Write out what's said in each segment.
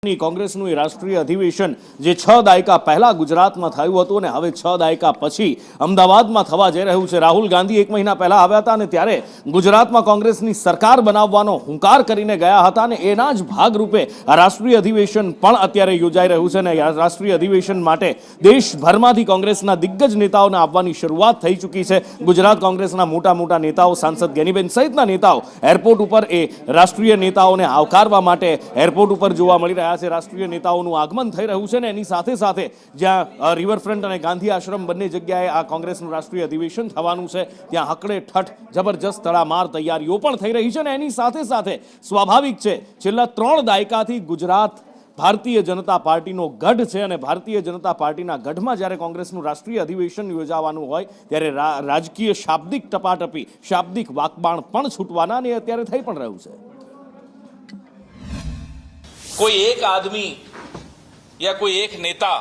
કોંગ્રેસનું એ રાષ્ટ્રીય અધિવેશન જે 6 દાયકા પહેલા ગુજરાતમાં થયું હતું અને હવે 6 દાયકા પછી અમદાવાદમાં થવા જઈ રહ્યું છે। રાહુલ ગાંધી 1 મહિના પહેલા આવ્યા હતા અને ત્યારે ગુજરાતમાં કોંગ્રેસની સરકાર બનાવવાનો હુંકાર કરીને ગયા હતા અને એના જ ભાગરૂપે આ રાષ્ટ્રીય અધિવેશન પણ અત્યારે યોજાઈ રહ્યું છે અને આ રાષ્ટ્રીય અધિવેશન માટે દેશભરમાંથી કોંગ્રેસના દિગ્ગજ નેતાઓને આવવાની શરૂઆત થઈ ચૂકી છે। ગુજરાત કોંગ્રેસના મોટા નેતાઓ સાંસદ ગેનીબેન સહિતના નેતાઓ એરપોર્ટ ઉપર એ રાષ્ટ્રીય નેતાઓને આવકારવા માટે એરપોર્ટ ઉપર જોવા મળી રહ્યા છે। રાષ્ટ્રીય નેતાઓનું આગમન થઈ રહ્યું છે ને એની સાથે સાથે જ્યાં રિવરફ્રન્ટ અને ગાંધી આશ્રમ બંને જગ્યાએ આ કોંગ્રેસનું રાષ્ટ્રીય અધિવેશન થવાનું છે ત્યાં હકડે ઠઠ જબરજસ્ત તડામાર તૈયારીઓ પણ થઈ રહી છે ને એની સાથે સાથે સ્વાભાવિક છે છેલ્લા 3 દાયકાથી ગુજરાત ભારતીય જનતા પાર્ટીનો ગઢ છે અને ભારતીય જનતા પાર્ટીના ગઢમાં જ્યારે કોંગ્રેસનું રાષ્ટ્રીય અધિવેશન યોજાવાનું હોય ત્યારે રાજકીય શાબ્દિક ટપાટપી શાબ્દિક વાકબાણ પણ છૂટવાના અને અત્યારે થઈ પણ રહ્યું છે। कोई एक आदमी या कोई एक नेता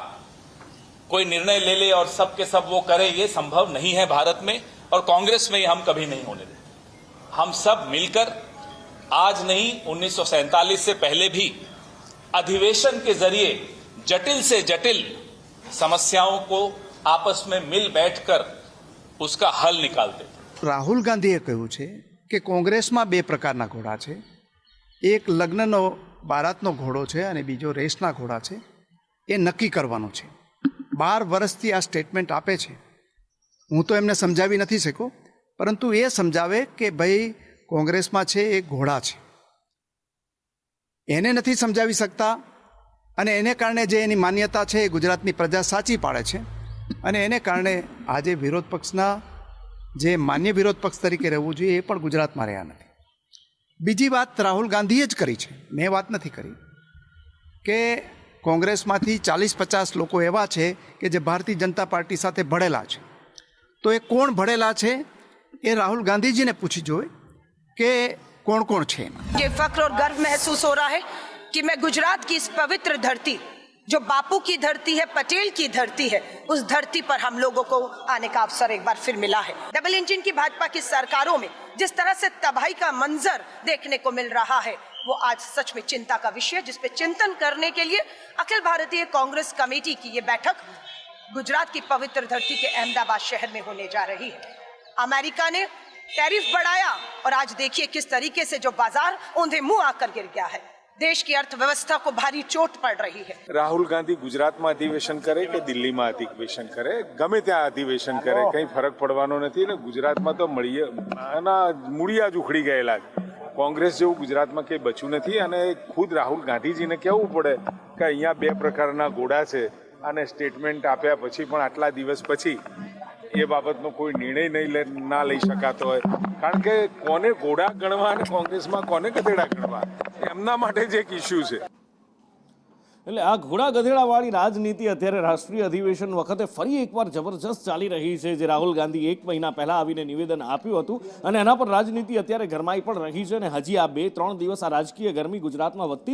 कोई निर्णय ले ले और सब के सब वो करे, ये संभव नहीं है भारत में और कांग्रेस में हम कभी नहीं होने देंगे। हम सब मिलकर आज नहीं 1947 से पहले भी अधिवेशन के जरिए जटिल से जटिल समस्याओं को आपस में मिल बैठकर उसका हल निकालते थे। राहुल गांधीए કહ્યું છે કે કોંગ્રેસમાં 2 પ્રકારના ઘોડા છે, એક લગ્નનો બારાતનો ઘોડો છે અને બીજો રેસના ઘોડા છે। એ નક્કી કરવાનો છે। 12 વર્ષથી આ સ્ટેટમેન્ટ આપે છે। હું તો એમને સમજાવી નથી શક્યો, પરંતુ એ સમજાવે કે ભાઈ કોંગ્રેસમાં છે એ ઘોડા છે, એને નથી સમજાવી શકતા અને એને કારણે જે એની માન્યતા છે એ ગુજરાતની પ્રજા સાચી પાડે છે અને એને કારણે આજે વિરોધ પક્ષના જે માન્ય વિરોધ પક્ષ તરીકે રહેવું જોઈએ એ પણ ગુજરાતમાં રહ્યા નથી। બીજી વાત રાહુલ ગાંધીએ જ કરી છે, મેં વાત નથી કરી, કે કોંગ્રેસમાંથી 40-50 લોકો એવા છે કે જે ભારતીય જનતા પાર્ટી સાથે ભળેલા છે। તો એ કોણ ભળેલા છે એ રાहुल गांधी ने पूछी जोए कि कौन कौन छे। ये फख्र और गर्व महसूस हो रहा है कि मैं गुजरात की इस पवित्र धरती, जो बापू की धरती है, पटेल की धरती है, उस धरती पर हम लोगों को आने का अवसर एक बार फिर मिला है। डबल इंजन की भाजपा की सरकारों में जिस तरह से तबाही का मंजर देखने को मिल रहा है वो आज सच में चिंता का विषय, जिस पे चिंतन करने के लिए अखिल भारतीय कांग्रेस कमेटी की ये बैठक गुजरात की पवित्र धरती के अहमदाबाद शहर में होने जा रही है। अमेरिका ने टैरिफ बढ़ाया और आज देखिए किस तरीके से जो बाजार ऊंधे मुंह आकर गिर गया है। देश की अर्थव्यवस्था को भारी चोट पड़ रही है। राहुल गांधी गुजरात में अधिवेशन करे कि दिल्ली में अधिवेशन करे, गमे त्या अधिवेशन करे, कई फरक पड़वानो नहीं ने। गुजरात में तो मूड़िया ज उखड़ी गयेला। कांग्रेस जेवुं गुजरात में कई बच्चुं नथी अने खुद राहुल गांधीजी ने कहेवुं पड़े कि अहींया 2 प्रकारना घोड़ा छे अने स्टेटमेंट आप्या पछी पण आटला दिवस पछी એ બાબતનો કોઈ નિર્ણય ના લઈ શકાતો હોય, કારણ કે કોને ઘોડા ગણવા અને કોંગ્રેસમાં કોને ગધેડા ગણવા એમના માટે જ એક ઇસ્યુ છે। એટલે આ ઘોડા ગધેડાવાળી રાજનીતિ અત્યારે રાષ્ટ્રીય અધિવેશન વખતે ફરી એકવાર જબરજસ્ત ચાલી રહી છે। જે રાહુલ ગાંધી 1 મહિના પહેલા આવીને નિવેદન આપ્યું હતું અને એના પર રાજનીતિ અત્યારે ગરમાઈ પણ રહી છે અને હજી આ 2-3 દિવસ આ રાજકીય ગરમી ગુજરાતમાં વધતી